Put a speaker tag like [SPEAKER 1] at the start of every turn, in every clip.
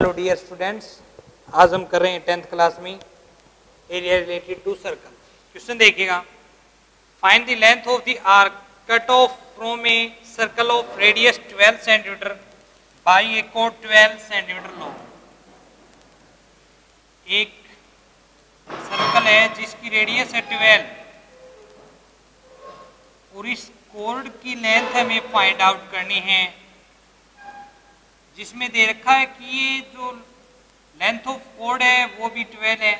[SPEAKER 1] Hello dear students, आज हम कर रहे हैं 10th क्लास में area related to circle. Question देखिएगा, find the length of the arc cut off from a circle of radius 12 centimetre by a कोड 12 centimetre long. एक circle है जिसकी रेडियस है 12 और इस कोड की लेंथ हमें फाइंड आउट करनी है, जिसमें दे रखा है कि ये जो लेंथ ऑफ कोड है वो भी 12 है।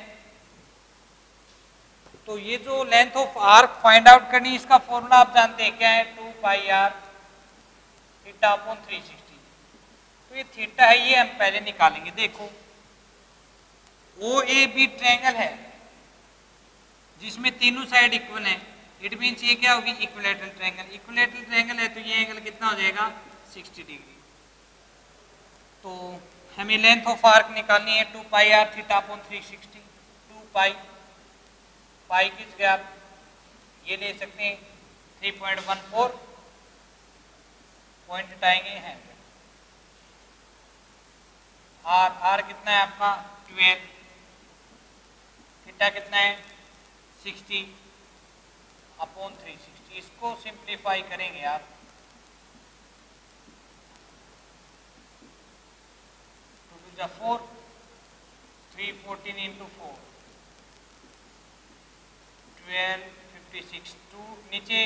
[SPEAKER 1] तो ये जो length of arc find out करनी, इसका फॉर्मूला आप जानते हैं क्या है, 2 पाई आर थीटा अपॉन 360। तो ये थीटा है, ये हम पहले निकालेंगे। देखो ओ ए बी ट्रायंगल है जिसमें तीनों साइड इक्वल है। इट मीन्स ये क्या होगी, इक्विलैटरल ट्रायंगल। इक्विलैटरल ट्रायंगल है तो ये एंगल कितना हो जाएगा, 60 डिग्री। तो हमें लेंथ ऑफ आर्क निकालनी है 2 पाई आर थीटा अपॉन 360। 2 पाई पाई की जगह आप ये ले सकते हैं 3.14, पॉइंट हटाएंगे 100। आर कितना है आपका 12, थीटा कितना है 60 अपॉन 360। इसको सिंप्लीफाई करेंगे आप, टू 4 314 इंटू 4 12 56। 2 नीचे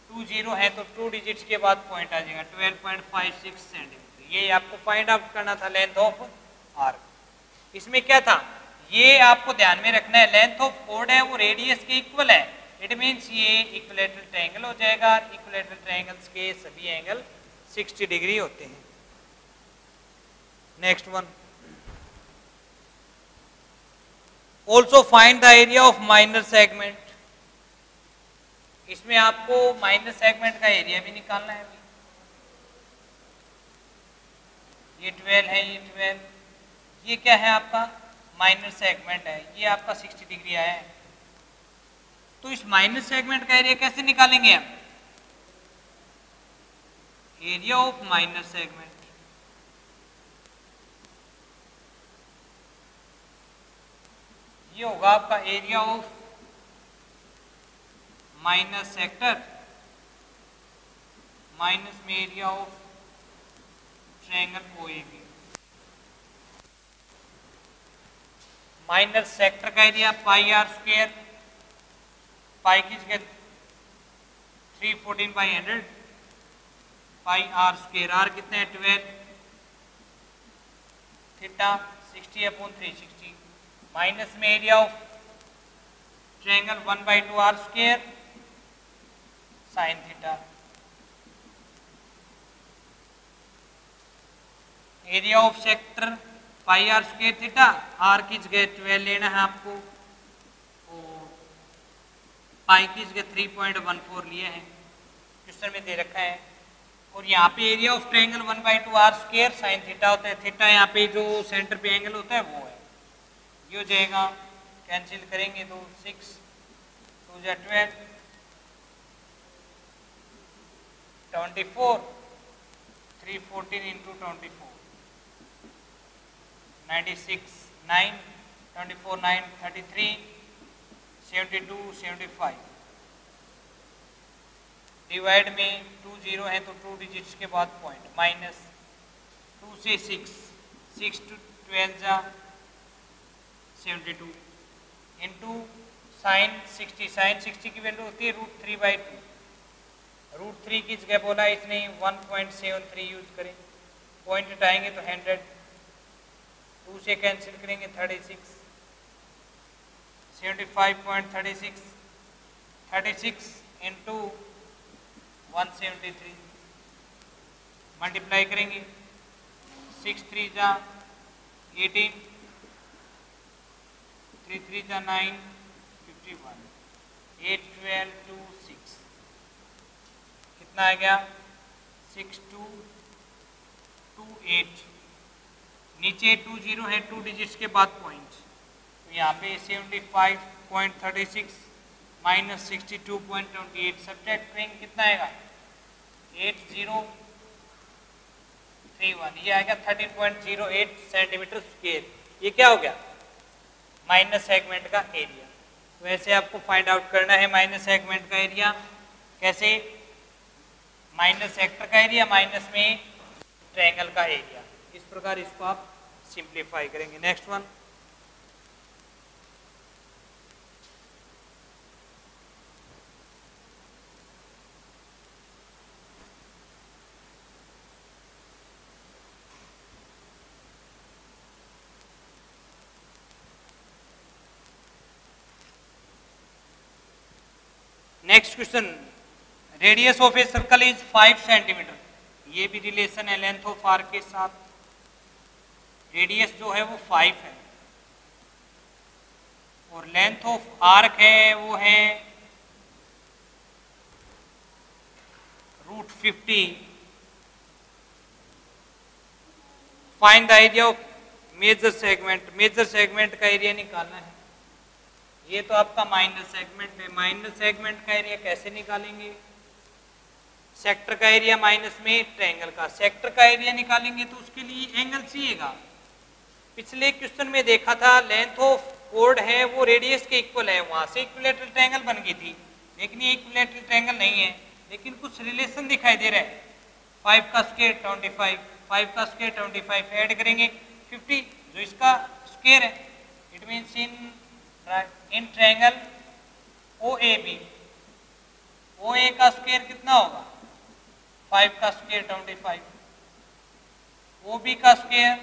[SPEAKER 1] 2 जीरो है तो 2 डिजिट्स के बाद पॉइंट आ जाएगा 12.56 सेंटीमीटर। ये आपको फाइंड आउट करना था लेंथ ऑफ आर्क। इसमें क्या था, ये आपको ध्यान में रखना है, लेंथ ऑफ कोड है वो रेडियस के इक्वल है। इट मीन्स ये इक्विलैटरल ट्रायंगल हो जाएगा। इक्विलैटरल ट्रायंगल्स के सभी एंगल 60 डिग्री होते हैं। Next one, also find the area of minor segment. इसमें आपको माइनर सेगमेंट का एरिया भी निकालना है। ये 12 है, ये 12, ये क्या है आपका माइनर सेगमेंट है, ये आपका 60 डिग्री आया है। तो इस माइनर सेगमेंट का एरिया कैसे निकालेंगे हम, एरिया ऑफ माइनर सेगमेंट। ये होगा आपका area of minor sector minus में area of triangle OAB. Minor sector का area pi are square, pi की जगह 314/100 पाई आर स्क्वायर। आर कितने हैं 12, थीटा 60 अपॉन 360 माइनस में area of triangle 1/2 R square sine theta. Area of sector pi are square theta, R की जगह 12 लेना है आपको और पाई की जगह 3.14 लिए हैं, क्वेश्चन में दे रखा है। और यहाँ पे area of triangle 1/2 R square sine theta होता है। थीटा यहाँ पे जो सेंटर पे एंगल होता है वो है। ये हो जाएगा, कैंसिल करेंगे तो 6 2 12 24 314 इंटू 24 96 9 24 9 33 72 75। डिवाइड में 2 जीरो है तो 2 डिजिट्स के बाद पॉइंट, माइनस 2 से 6 to 12 जा 72 इंटू साइन 60। साइन 60 की वैल्यू होती है √3/2। √3 की जगह बोला इसने 1.73 यूज करें, पॉइंट हटाएंगे तो 100, 2 से कैंसिल करेंगे 36 75.36 36 इंटू 173 मल्टीप्लाई करेंगे 6 3 जा 18 3 3 जा 9 51 8 12 2 6 कितना आ गया 6 2 2 8। नीचे 2 जीरो है, 2 डिजिट्स के बाद पॉइंट, तो यहाँ पे 75.36 माइनस 62.28 सब्ट्रैक्ट करेंगे कितना आएगा 80 31, ये आ गया 13.08 सेंटीमीटर स्क्वायर। ये क्या हो गया? माइनस सेगमेंट का एरिया। वैसे आपको फाइंड आउट करना है माइनस सेगमेंट का एरिया। कैसे? माइनस सेक्टर का एरिया माइनस में ट्रायंगल का एरिया। इस प्रकार इसको आप सिंप्लीफाई करेंगे। Next one, next question, radius of a circle is 5 centimetre. ये भी रिलेशन है लेंथ ऑफ आर्क के साथ। रेडियस जो है वो 5 है और लेंथ ऑफ आर्क है वो है √50। Find the area of major segment. Major segment का एरिया निकालना है। ये तो आपका माइनस सेगमेंट है। माइनस सेगमेंट का एरिया कैसे निकालेंगे? सेक्टर का एरिया माइनस में ट्रायंगल का। सेक्टर का एरिया निकालेंगे तो उसके लिए एंगल चाहिएगा। पिछले क्वेश्चन में देखा था लेंथ ऑफ कोड है वो रेडियस के इक्वल है, वहां से इक्विलेटरल ट्रायंगल बन गई थी, लेकिन ये इक्विलेटरल ट्रायंगल नहीं है। लेकिन कुछ रिलेशन दिखाई दे रहा है। 5 का स्क्वायर 25, 5 का स्क्वायर 25, ऐड करेंगे 50 जो इसका स्क्वायर है। It means in triangle OAB, OA का स्क्वायर कितना होगा? 5 का स्क्वायर 25, OB का स्क्वायर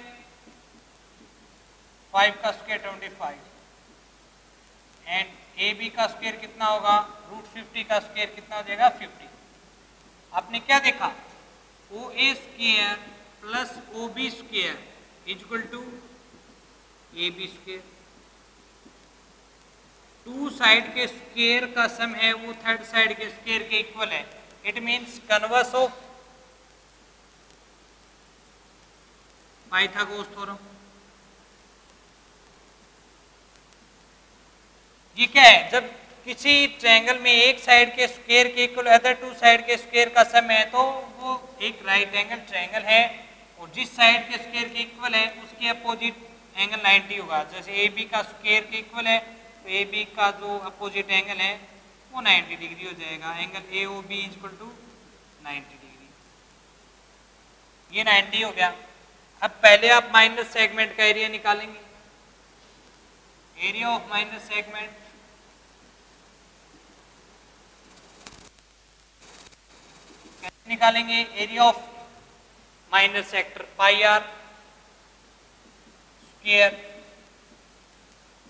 [SPEAKER 1] 5 का स्क्वायर 25 एंड AB का स्क्वायर कितना होगा? √50 का स्क्वायर कितना हो जाएगा? 50। आपने क्या देखा? OA square plus OB square equal to AB square. Two side के स्क्वायर का सम है वो थर्ड साइड के स्क्वायर के इक्वल है। It means converse of Pythagoras theorem. ये क्या है? जब किसी ट्रायंगल में एक साइड के स्क्वायर के इक्वल अदर टू साइड के स्क्वायर का सम है तो वो एक राइट एंगल ट्रायंगल है, और जिस साइड के स्क्वायर के इक्वल है उसके अपोजिट एंगल 90 होगा। जैसे AB का स्क्वायर के इक्वल है तो AB का जो अपोजिट एंगल है वो 90 डिग्री हो जाएगा। Angle AOB equal to 90 degree. ये 90 हो गया। अब पहले आप माइनस सेगमेंट का एरिया निकालेंगे। एरिया ऑफ माइनस सेगमेंट कैसे निकालेंगे? Area of minus sector pi are square,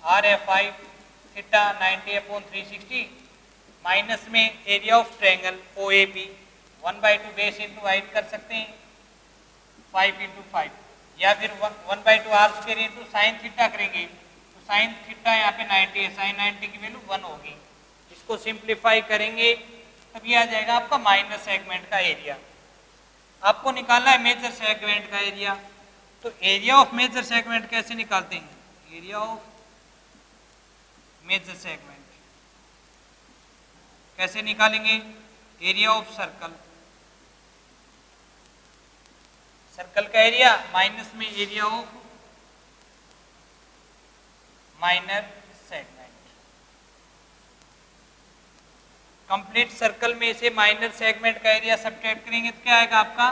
[SPEAKER 1] R है 5, थीटा 90/360 माइनस में area of triangle OAB 1/2 base into height कर सकते हैं 5 × 5, या फिर 1/2 R square into sine theta करेंगे तो साइन थीटा यहाँ पे 90 है, साइन 90 की वैल्यू 1 होगी। इसको सिंप्लीफाई करेंगे तब ये आ जाएगा आपका माइनस सेगमेंट का एरिया। आपको निकालना है मेजर सेगमेंट का एरिया। तो एरिया ऑफ मेजर सेगमेंट कैसे निकालते हैं? एरिया ऑफ मेजर सेगमेंट कैसे निकालेंगे? एरिया ऑफ सर्कल, सर्कल का एरिया माइनस में area of minor segment. Complete circle में से माइनर सेगमेंट का एरिया सब्ट्रैक्ट करेंगे तो क्या आएगा? आपका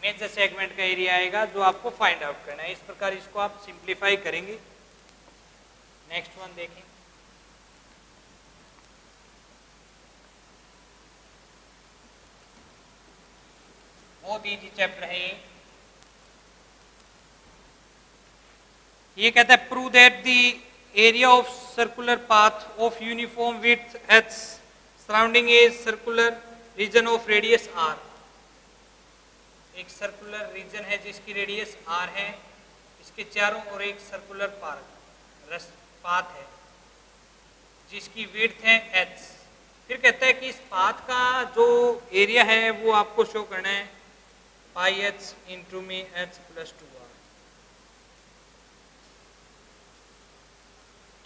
[SPEAKER 1] मेजर सेगमेंट का एरिया आएगा, जो आपको फाइंड आउट करना है। इस प्रकार इसको आप सिंप्लीफाई करेंगे। नेक्स्ट वन देखें। बहुत इजी चैप्टर है ये कहता है prove that the area of circular path of uniform width h surrounding a circular region of radius r। एक सर्कुलर रीजन है जिसकी रेडियस r है, इसके चारों ओर एक सर्कुलर पाथ है जिसकी विड्थ है h। फिर कहता है कि इस पाथ का जो एरिया है वो आपको शो करना है πh इंटू में h + 2r।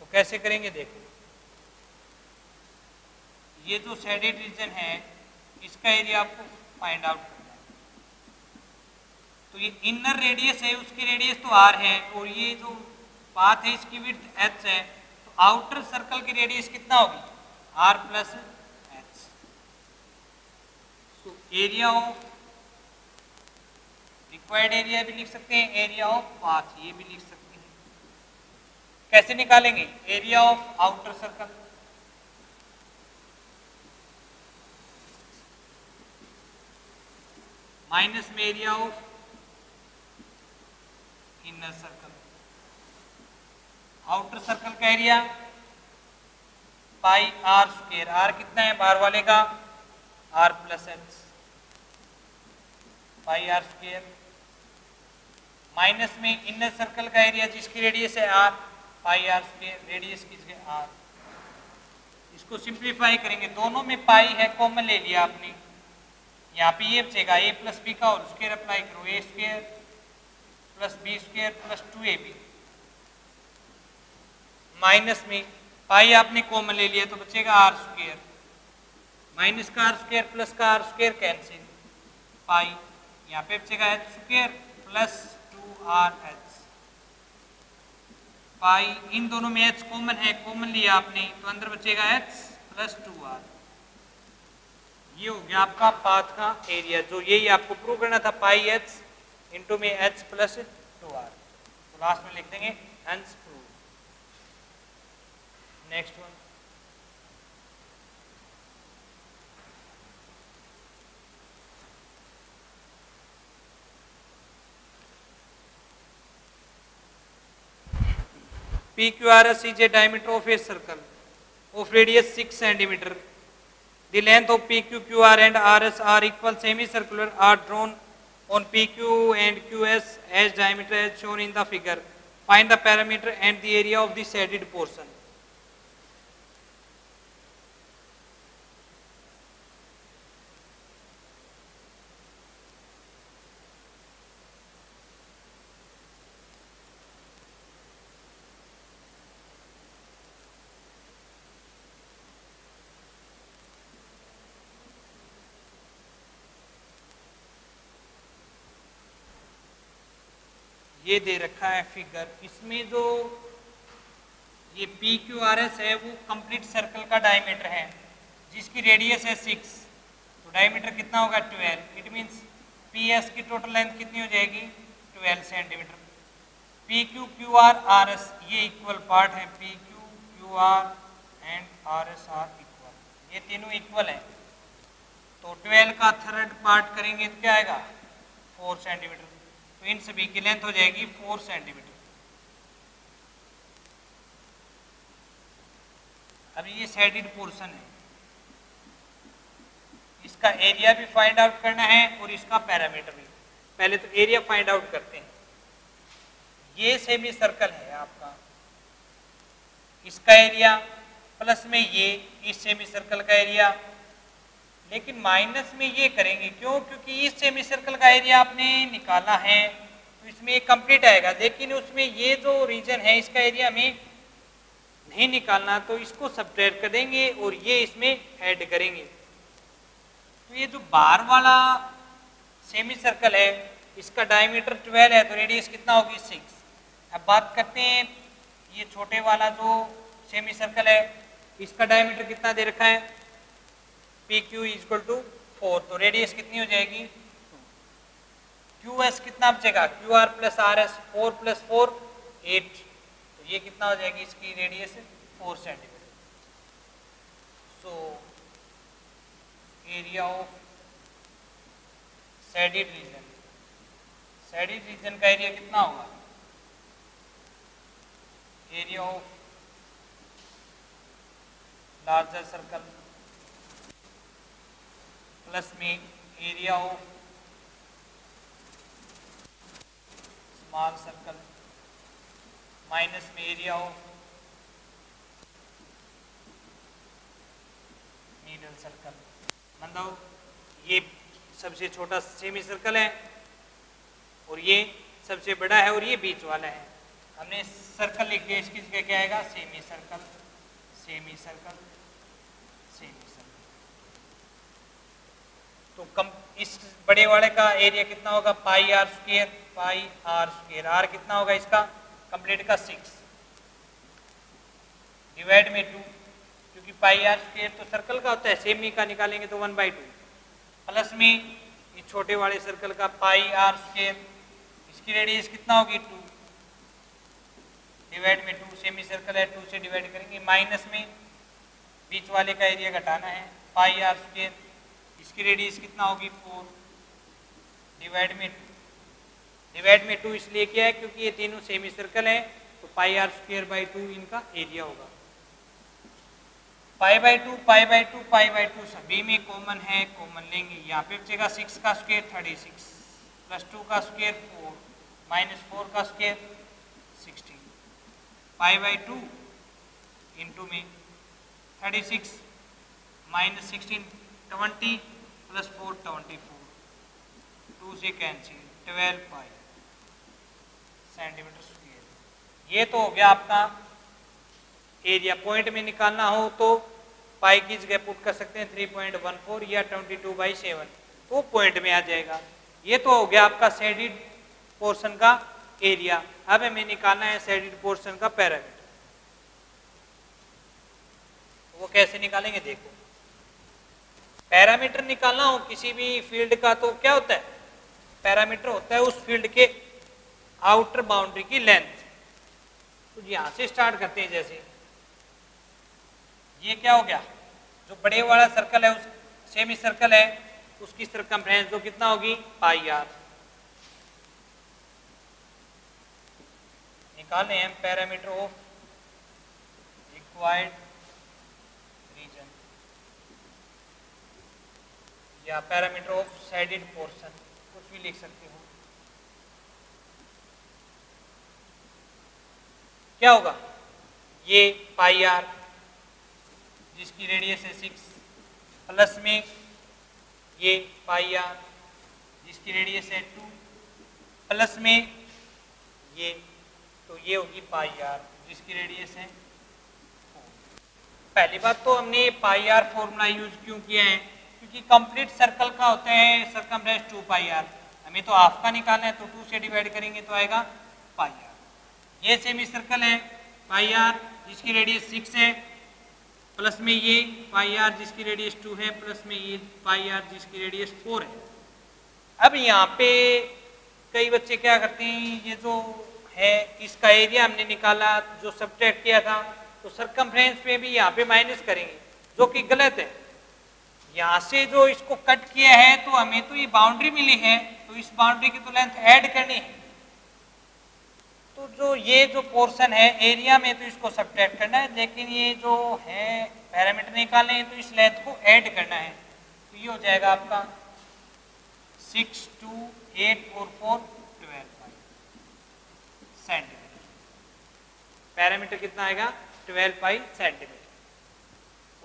[SPEAKER 1] तो कैसे करेंगे? देखो, ये जो शेडेड रीजन है इसका एरिया आपको फाइंड आउट करना है। तो ये इनर रेडियस है, उसकी रेडियस तो r है और ये जो पाथ है इसकी विड्थ h है, तो आउटर सर्कल की रेडियस कितना होगी r प्लस h। तो एरिया ऑफ रिक्वायर्ड एरिया भी लिख सकते हैं, एरिया ऑफ पाथ ये भी लिख सकते हैं। कैसे निकालेंगे area of outer circle, minus में area of inner circle. Outer circle का area pi are square, are कितना है बाहर वाले का r plus h, pi are square, minus में इनर सर्कल का एरिया जिसकी रेडियस है r, pi are square, radius किसके आर। इसको सिंप्लीफाई करेंगे, दोनों में पाई है कॉमन ले लिया आपने, यहाँ पे ये बचेगा ए प्लस बी का और स्क्वायर अप्लाई करो, a square plus b square plus 2ab, minus में पाई आपने कॉमन ले लिया तो बचेगा आर स्क्वायर, माइनस का आर स्क्वायर प्लस का आर स्क्वायर कैंसिल, पाई यहाँ पे बचेगा h square plus 2rh, pi इन दोनों में h कॉमन है, कॉमन लिया आपने तो अंदर बचेगा h प्लस 2r। ये हो गया आपका पाथ का एरिया, जो यही आपको प्रूव करना था, पाई h इंटू में h प्लस 2r। तो लास्ट में लिख देंगे hence prove. Next one, PQRS is a diameter of a circle of radius 6 cm. The length of PQ, QR and RS are equal semicircular are drawn on PQ and QS as diameter as shown in the figure. Find the parameter and the area of the shaded portion. ये दे रखा है figure, इसमें जो ये PQRS है वो complete circle का diameter है जिसकी रेडियस है 6, तो डायमीटर कितना होगा 12। इट मींस PS की टोटल लेंथ कितनी हो जाएगी 12 सेंटीमीटर। PQ, QR, RS ये इक्वल पार्ट है, PQ, QR and RS are equal, ये तीनों इक्वल है, तो 12 का थर्ड पार्ट करेंगे तो क्या आएगा 4 सेंटीमीटर, तो इन सभी की लेंथ हो जाएगी 4 सेंटीमीटर। अब ये शेडेड पोर्शन है, इसका एरिया भी फाइंड आउट करना है और इसका पैरामीटर भी। पहले तो एरिया फाइंड आउट करते हैं। ये सेमी सर्कल है आपका, इसका एरिया प्लस में ये इस सेमी सर्कल का एरिया, लेकिन माइनस में ये करेंगे क्यों, क्योंकि इस सेमी सर्कल का एरिया आपने निकाला है तो इसमें ये कंप्लीट आएगा, लेकिन उसमें ये जो रीजन है इसका एरिया में नहीं निकालना, तो इसको सब्ट्रैक्ट कर देंगे और ये इसमें ऐड करेंगे। तो ये जो बाहर वाला सेमी सर्कल है इसका डायमीटर 12 है, तो रेडियस कितना होगी 6। अब बात करते हैं ये छोटे वाला जो सेमी सर्कल है इसका डायमीटर कितना दे रखा है PQ इक्वल टू 4, तो रेडियस कितनी हो जाएगी 2। QS कितना बचेगा QR प्लस RS 4 प्लस 4 8, तो ये कितना हो जाएगी इसकी radius 4 centimetre. So area of shaded region, shaded region का एरिया कितना होगा, area of larger circle plus में area of small circle minus में एरिया ऑफ मिडल सर्कल। मतलब ये सबसे छोटा सेमी सर्कल है और ये सबसे बड़ा है और ये बीच वाला है, हमने सर्कल लिख दिया, इसकी जगह क्या आएगा semi circle, semi circle, semi circle. तो कम इस बड़े वाले का एरिया कितना होगा पाई आर स्क्वायर, आर कितना होगा इसका कंप्लीट का 6 डिवाइड में 2, क्योंकि पाई आर स्क्वायर तो सर्कल का होता है, सेमी का निकालेंगे तो 1/2 प्लस में इस छोटे वाले सर्कल का पाई आर स्क्वायर, इसकी रेडियस कितना होगी 2 डिवाइड में 2, सेमी सर्कल है 2 से डिवाइड करेंगे, माइनस में बीच वाले का एरिया घटाना है पाई आर स्क्वायर, इसकी रेडियस कितना होगी 4 डिवाइड में 2 इसलिए किया है क्योंकि ये तीनों सेमी सर्कल हैं, तो पाई आर स्क्वायर बाई 2 इनका एरिया होगा। पाई बाई टू सभी में कॉमन है, कॉमन लेंगे, यहाँ पे बचेगा 6 का स्क्वायर 36 प्लस 2 का स्क्वायर 4 माइनस 4 का स्क्वायर 16, पाई बाई 2 इंटू में 36 माइनस 16 20 प्लस 4 24, 2 से कैंसिल 12 पाई सेंटीमीटर स्क्वायर। ये तो हो गया आपका एरिया। पॉइंट में निकालना हो तो पाई की जगह पुट कर सकते हैं 3.14 या 22/7, तो पॉइंट में आ जाएगा। ये तो हो गया आपका शेडिड पोर्शन का एरिया। अब हमें निकालना है शेडिड पोर्शन का पैरामीटर। वो कैसे निकालेंगे देखो। पैरामीटर निकालना हो किसी भी फील्ड का तो क्या होता है, पैरामीटर होता है उस फील्ड के आउटर बाउंड्री की लेंथ। तो यहां से स्टार्ट करते हैं, जैसे ये क्या हो गया, जो बड़े वाला सर्कल है उस सेमी सर्कल है उसकी सरकमफ्रेंस जो कितना होगी पाई आर। निकालें हम पैरामीटर ऑफ रिक्वायर्ड रीजन या पैरामीटर ऑफ शेडेड पोर्शन, कुछ भी लिख सकते हो। क्या होगा, ये पाई आर जिसकी रेडियस है 6 प्लस में ये पाई आर जिसकी रेडियस है 2 प्लस में ये, तो ये होगी पाई आर जिसकी रेडियस है 4। पहली बात तो हमने पाई आर फॉर्मूला यूज क्यों किया है, क्योंकि कंप्लीट सर्कल का होता है सरकमफ्रेंस 2 पाई आर, हमें तो हाफ का निकालना है तो 2 से डिवाइड करेंगे तो आएगा पाई आर। ये सेमी सर्कल है पाई आर जिसकी रेडियस 6 है प्लस में ये पाई आर जिसकी रेडियस 2 है प्लस में ये पाई आर जिसकी रेडियस 4 है। अब यहाँ पे कई बच्चे क्या करते हैं, ये जो है इसका एरिया हमने निकाला जो सब्ट्रैक्ट किया था, तो सरकमफ्रेंस पे भी यहाँ पे माइनस करेंगे जो कि गलत है। यहाँ से जो इसको कट किया है तो हमें तो ये बाउंड्री मिली है, तो इस बाउंड्री की तो लेंथ ऐड करनी है, तो जो ये जो पोर्शन है एरिया में तो इसको सब्ट्रैक्ट करना है, लेकिन ये जो है पैरामीटर निकालने हैं तो इस लेंथ को ऐड करना है। तो ये हो जाएगा आपका 6 2 8 4 4 12 सेंटीमीटर। पैरामीटर कितना आएगा 12 पाई सेंटीमीटर।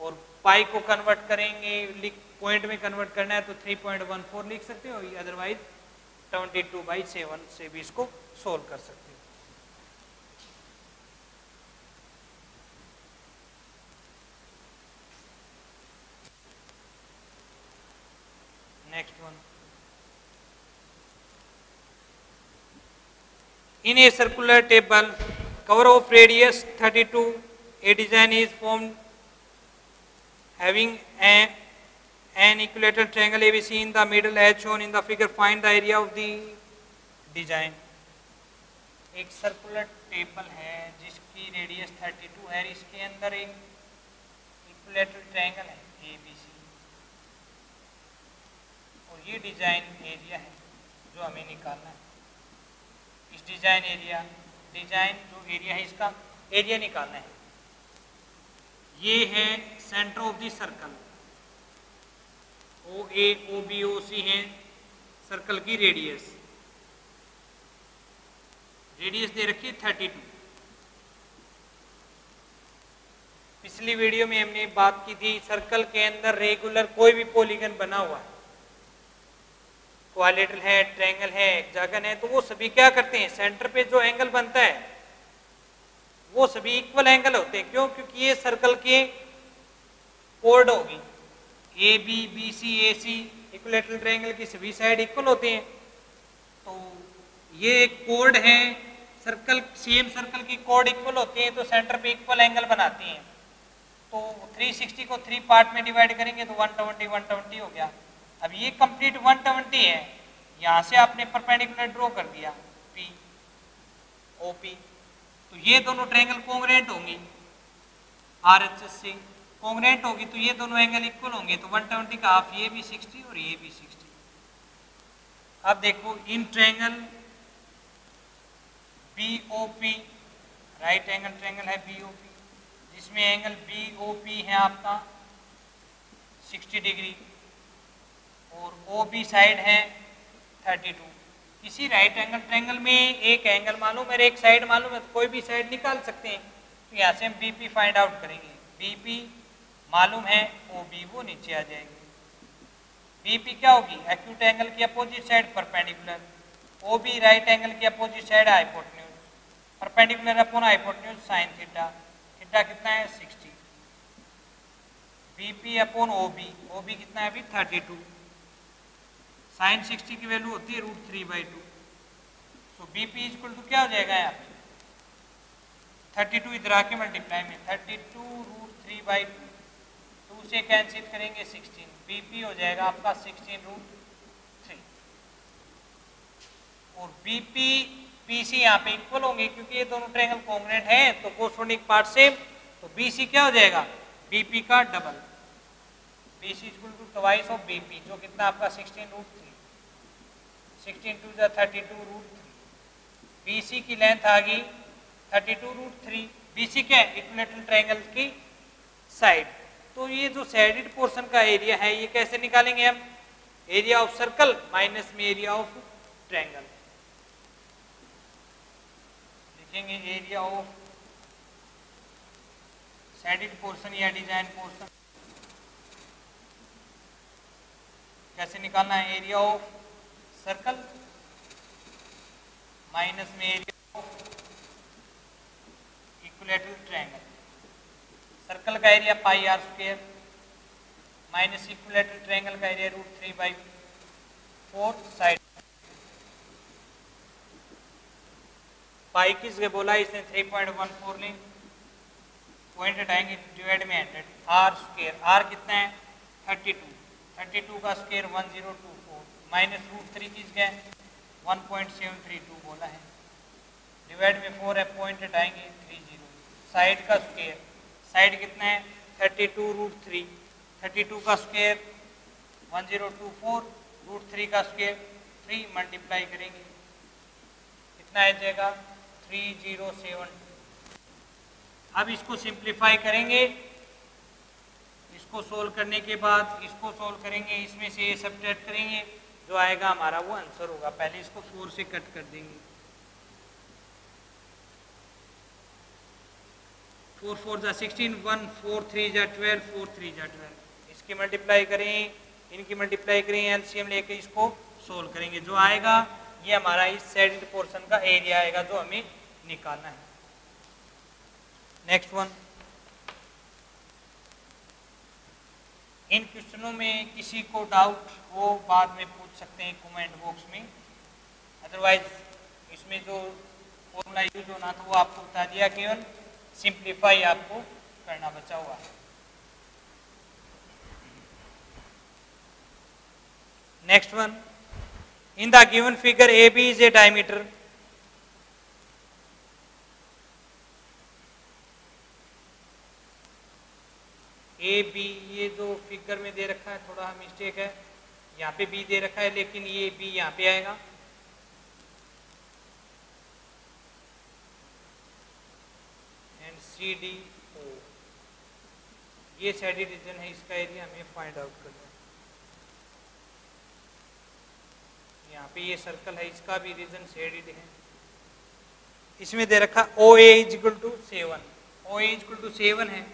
[SPEAKER 1] और पाई को कन्वर्ट करेंगे, पॉइंट में कन्वर्ट करना है तो 3.14 लिख सकते हो, अदरवाइज 22/7 से भी इसको सोल्व कर सकते हो। Next one. In a circular table, cover of radius 32, a design is formed having an equilateral triangle ABC in the middle as shown in the figure. Find the area of the design. एक circular table है जिसकी radius 32 है, इसके अंदर एक equilateral triangle है ABC और ये डिजाइन एरिया है जो हमें निकालना है। इस डिजाइन जो एरिया है इसका एरिया निकालना है। ये है centre of the circle, OA OB OC है सर्कल की रेडियस दे रखी है 32। पिछली वीडियो में हमने बात की थी सर्कल के अंदर रेगुलर कोई भी पॉलीगन बना हुआ है, क्वाड्रिलेटरल है, ट्रायंगल है, हेक्सागन है, तो वो सभी क्या करते हैं, सेंटर पे जो एंगल बनता है वो सभी इक्वल एंगल होते हैं। क्यों? क्योंकि ये सर्कल की कोड होगी, A B B C A C equilateral triangle की सभी साइड इक्वल होते हैं। तो ये कोड है सर्कल, सेम सर्कल की कोड इक्वल होती है तो सेंटर पे इक्वल एंगल बनाती हैं। तो 360 को 3 पार्ट में डिवाइड करेंगे तो 120 120 हो गया। अब ये कंप्लीट 120 है, यहाँ से आपने परपेंडिकुलर ड्रॉ कर दिया पी ओ पी, तो ये दोनों ट्रायंगल कोंग्रुएंट होंगी, आर एच एस से कोंग्रुएंट होगी तो ये दोनों एंगल इक्वल होंगे। तो 120 का हाफ ये भी 60 और ये भी 60। अब देखो in triangle B O P, right angle triangle है बी ओ पी, जिसमें एंगल बी ओ पी है आपका 60 डिग्री और ओ बी साइड है 32। किसी राइट एंगल ट्रायंगल में एक एंगल मालूम है, एक साइड मालूम है, तो कोई भी साइड निकाल सकते हैं। तो यहाँ से हम बी पी फाइंड आउट करेंगे। बी पी मालूम है, ओ बी वो नीचे आ जाएंगे। बी पी क्या होगी, एक्यूट एंगल की opposite side perpendicular, O B right angle की opposite side hypotenuse, perpendicular upon hypotenuse sine theta, theta कितना है 60। B P upon O B कितना है अभी 32, साइन 60 की वैल्यू होती है √3/2। सो बी पी इक्वल टू क्या हो जाएगा यहाँ पे 32 इधर आके मल्टीप्लाई में 32 √3/2, 2 से कैंसिल करेंगे 16, बी पी हो जाएगा आपका 16√3 और बी पी पी सी यहाँ पे इक्वल होंगे क्योंकि ये दोनों ट्रायंगल कोंग्रुएंट हैं तो कोसोनिक पार्ट सेम। तो बी सी क्या हो जाएगा बी पी का double, B C equal to twice of B P, जो कितना आपका 16√3, 16 टू 32√3। बी सी की लेंथ आ गई 32√3। बी सी क्या है इक्विलैटरल ट्रायंगल की साइड। तो ये जो साइडेड पोर्शन का एरिया है ये कैसे निकालेंगे हम, एरिया ऑफ सर्कल माइनस में एरिया ऑफ ट्रायंगल, लिखेंगे एरिया ऑफ साइडेड पोर्शन या डिजाइन पोर्शन। कैसे निकालना है, एरिया ऑफ सर्कल माइनस में area of equilateral triangle. Circle का area πr² minus equilateral triangle का एरिया √3/4 साइड। पाई किस जगह बोला इसने 3.14 लें, पॉइंट हटाएंगे डिवाइड में 100, r², r कितना है 32 का स्क्वायर 1024 माइनस √3 किस जगह 1.732 बोला है, डिवाइड में 4 है, पॉइंट हटाएंगे 30, साइड का स्क्वायर, साइड कितना है 32√3, 32 का स्क्वायर 1024 √3 का स्क्वायर 3 मल्टीप्लाई करेंगे कितना आ जाएगा 3072। अब इसको सिंप्लीफाई करेंगे, इसको सोल्व करने के बाद इसको सोल्व करेंगे, इसमें से ये सब्ट्रैक्ट करेंगे, जो आएगा हमारा वो आंसर होगा। पहले इसको 4 से कट कर देंगे, 4 4 जा 16, 1 4 3 जा 12, 4 3 जा 12, इसकी मल्टीप्लाई करें, इनकी मल्टीप्लाई करें, एलसीएम लेके इसको सोल्व करेंगे, जो आएगा ये हमारा इस साइडेड पोर्शन का एरिया आएगा जो हमें निकालना है। नेक्स्ट वन, इन क्वेश्चनों में किसी को डाउट वो बाद में पूछ सकते हैं कमेंट बॉक्स में, अदरवाइज इसमें जो फॉर्मूला यूज होना था वो आपको बता दिया, केवल सिंप्लीफाई आपको करना बचा हुआ है। Next one, in the given figure A B is a diameter, A B, ये जो फिगर में दे रखा है थोड़ा मिस्टेक है, यहाँ पे बी दे रखा है लेकिन ये बी यहाँ पे आएगा, एंड सी डी ओ, ये साइडेड रीजन है, इसका एरिया हमें फाइंड आउट करना है। यहाँ पे ये सर्कल है, इसका भी रीजन साइडेड है, इसमें दे रखा O A is equal to 7, O A is equal to 7 है,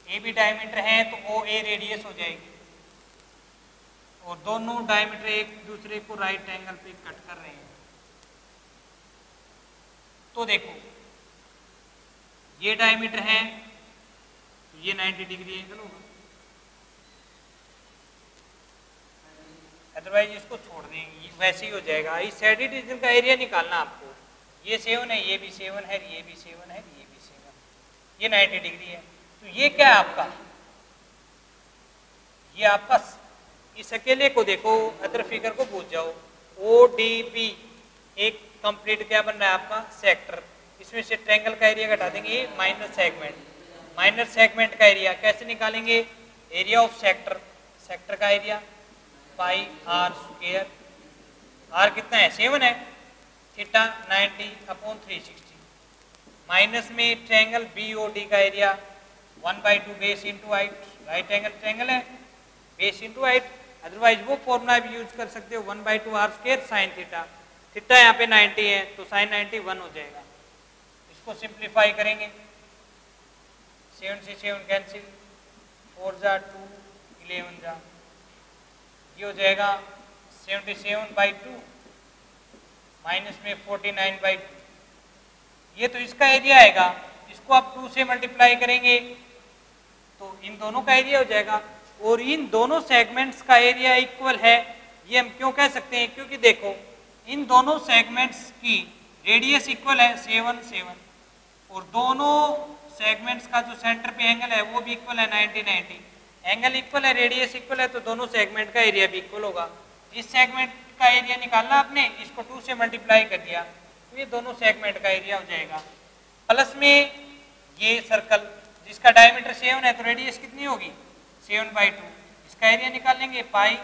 [SPEAKER 1] ए भी डायमीटर है तो ओ ए रेडियस हो जाएगी, और दोनों डायमीटर एक दूसरे को राइट एंगल पे कट कर रहे हैं। तो देखो ये डायमीटर है तो ये 90 डिग्री एंगल होगा, अदरवाइज इसको छोड़ देंगे, वैसे ही हो जाएगा। इस सैडेड रीजन का एरिया निकालना आपको। ये 7 है, ये भी 7 है, ये भी 7 है, ये भी 7, ये 90 डिग्री है। तो ये क्या है आपका, ये आपका, इस अकेले को देखो, अदर फिगर को भूल जाओ। ODB एक कंप्लीट क्या बन रहा है आपका सेक्टर। इसमें से ट्रायंगल का एरिया घटा देंगे, माइनर सेगमेंट। माइनर सेगमेंट का एरिया कैसे निकालेंगे, एरिया ऑफ सेक्टर, सेक्टर का area pi are square. Are कितना है 7 है, थीटा 90/360 माइनस में ट्रायंगल BOD का area 1/2 base into height. Right angle triangle है, बेस इंटू हाइट। अदरवाइज वो फॉर्मूला भी यूज कर सकते हो 1/2 R square sine theta. Theta यहाँ पे 90 है तो साइन 90 1 हो जाएगा। इसको सिंप्लीफाई करेंगे, 7 से 7 कैंसिल, 4 जा 2, 11 जा, ये हो जाएगा 77/2 माइनस में 49/2। ये तो इसका एरिया आएगा, इसको आप 2 से मल्टीप्लाई करेंगे तो इन दोनों का एरिया हो जाएगा। और इन दोनों सेगमेंट्स का एरिया इक्वल है, ये हम क्यों कह सकते हैं, क्योंकि देखो इन दोनों सेगमेंट्स की रेडियस इक्वल है 7 7, और दोनों सेगमेंट्स का जो सेंटर पे एंगल है वो भी इक्वल है 90 90। एंगल इक्वल है, रेडियस इक्वल है, तो दोनों सेगमेंट का एरिया भी इक्वल होगा। इस सेगमेंट का एरिया निकालना आपने, इसको 2 से मल्टीप्लाई कर दिया तो ये दोनों सेगमेंट का एरिया हो जाएगा। प्लस में ये सर्कल जिसका डायमीटर 7 है तो रेडियस कितनी होगी 7/2, इसका एरिया निकाल लेंगे पाई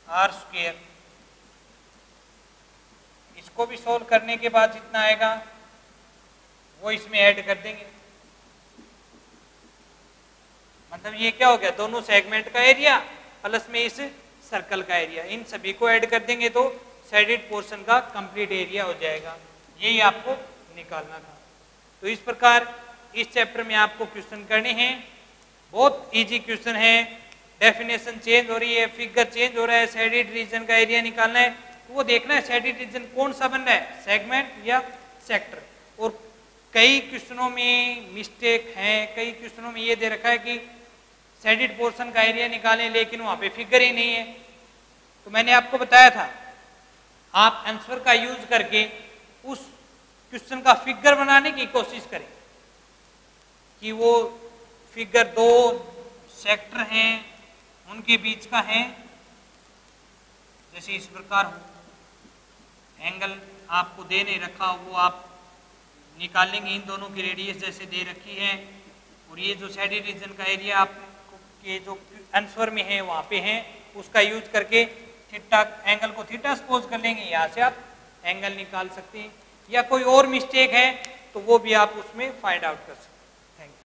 [SPEAKER 1] आर स्क्वायर। इसको भी सोल्व करने के बाद जितना आएगा वो इसमें ऐड कर देंगे। मतलब ये क्या हो गया, दोनों सेगमेंट का एरिया प्लस में इस सर्कल का एरिया, इन सभी को ऐड कर देंगे तो साइडेड पोर्शन का कंप्लीट एरिया हो जाएगा। यही आपको निकालना था। तो इस प्रकार इस चैप्टर में आपको क्वेश्चन करने हैं, बहुत इजी क्वेश्चन है। डेफिनेशन चेंज हो रही है, फिगर चेंज हो रहा है, साइडेड रीजन का एरिया निकालना है तो वो देखना है साइडेड रीजन कौन सा बन रहा है, सेगमेंट या सेक्टर। और कई क्वेश्चनों में मिस्टेक है, कई क्वेश्चनों में ये दे रखा है कि साइडेड पोर्शन का एरिया निकालें लेकिन वहां पे फिगर ही नहीं है। तो मैंने आपको बताया था आप आंसर का यूज करके उस क्वेश्चन का फिगर बनाने की कोशिश करें कि वो फिगर 2 सेक्टर हैं उनके बीच का है, जैसे इस प्रकार हो, एंगल आपको दे नहीं रखा वो आप निकालेंगे, इन दोनों की रेडियस जैसे दे रखी है। और ये जो साइडेड रीजन का एरिया आपके जो आंसर में है वहाँ पे है, उसका यूज करके थीटा एंगल को थीटा सपोज कर लेंगे, यहाँ से आप एंगल निकाल सकते हैं। या कोई और मिस्टेक है तो वो भी आप उसमें फाइंड आउट कर सकते हैं।